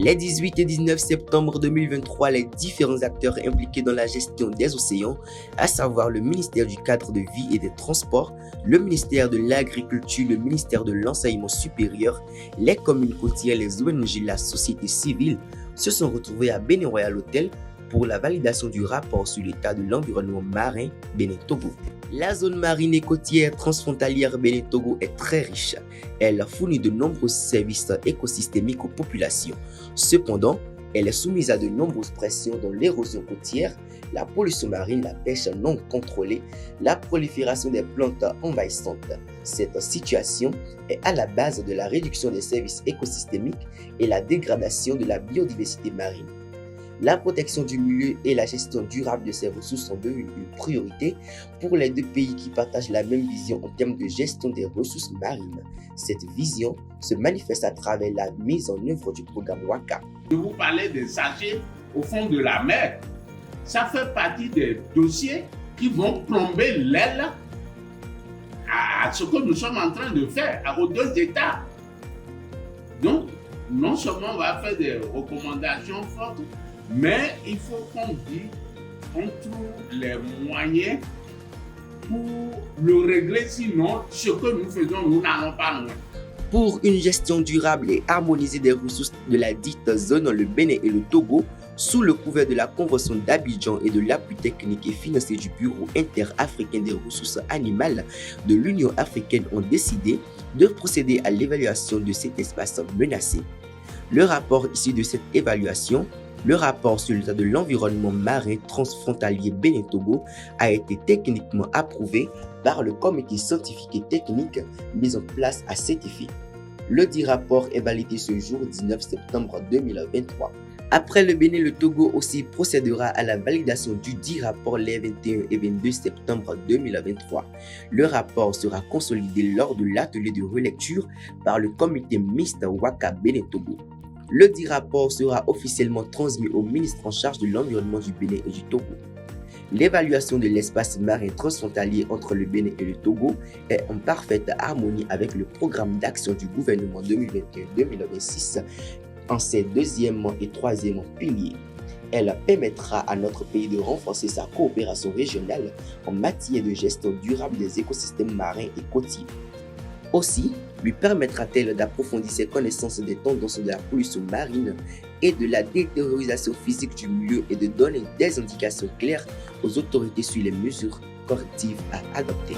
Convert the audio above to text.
Les 18 et 19 septembre 2023, les différents acteurs impliqués dans la gestion des océans, à savoir le ministère du Cadre de Vie et des Transports, le ministère de l'Agriculture, le ministère de l'Enseignement supérieur, les communes côtières, les ONG, la société civile, se sont retrouvés à Bénin Royal Hotel pour la validation du rapport sur l'état de l'environnement marin Bénin-Togo. La zone marine et côtière transfrontalière Bénin-Togo est très riche. Elle fournit de nombreux services écosystémiques aux populations. Cependant, elle est soumise à de nombreuses pressions dont l'érosion côtière, la pollution marine, la pêche non contrôlée, la prolifération des plantes envahissantes. Cette situation est à la base de la réduction des services écosystémiques et la dégradation de la biodiversité marine. La protection du milieu et la gestion durable de ces ressources sont devenues une priorité pour les deux pays qui partagent la même vision en termes de gestion des ressources marines. Cette vision se manifeste à travers la mise en œuvre du programme WACA. Je vous parlais des sachets au fond de la mer. Ça fait partie des dossiers qui vont plomber l'aile à ce que nous sommes en train de faire aux deux États. Donc, non seulement on va faire des recommandations fortes, mais il faut qu'on trouve les moyens pour le régler, sinon ce que nous faisons, nous n'allons pas loin. Pour une gestion durable et harmonisée des ressources de la dite zone, le Bénin et le Togo, sous le couvert de la Convention d'Abidjan et de l'appui technique et financier du Bureau interafricain des ressources animales de l'Union africaine, ont décidé de procéder à l'évaluation de cet espace menacé. Le rapport issu de cette évaluation, le rapport sur l'état de l'environnement marin transfrontalier Bénin-Togo, a été techniquement approuvé par le comité scientifique et technique mis en place à cet effet. Le dit rapport est validé ce jour 19 septembre 2023. Après le Bénin, le Togo aussi procédera à la validation du dit rapport les 21 et 22 septembre 2023. Le rapport sera consolidé lors de l'atelier de relecture par le comité mixte WACA Bénin-Togo. Le dit rapport sera officiellement transmis au ministre en charge de l'environnement du Bénin et du Togo. L'évaluation de l'espace marin transfrontalier entre le Bénin et le Togo est en parfaite harmonie avec le programme d'action du gouvernement 2021-2026 en ses deuxième et troisième piliers. Elle permettra à notre pays de renforcer sa coopération régionale en matière de gestion durable des écosystèmes marins et côtiers. Aussi, lui permettra-t-elle d'approfondir ses connaissances des tendances de la pollution marine et de la détériorisation physique du milieu et de donner des indications claires aux autorités sur les mesures correctives à adopter.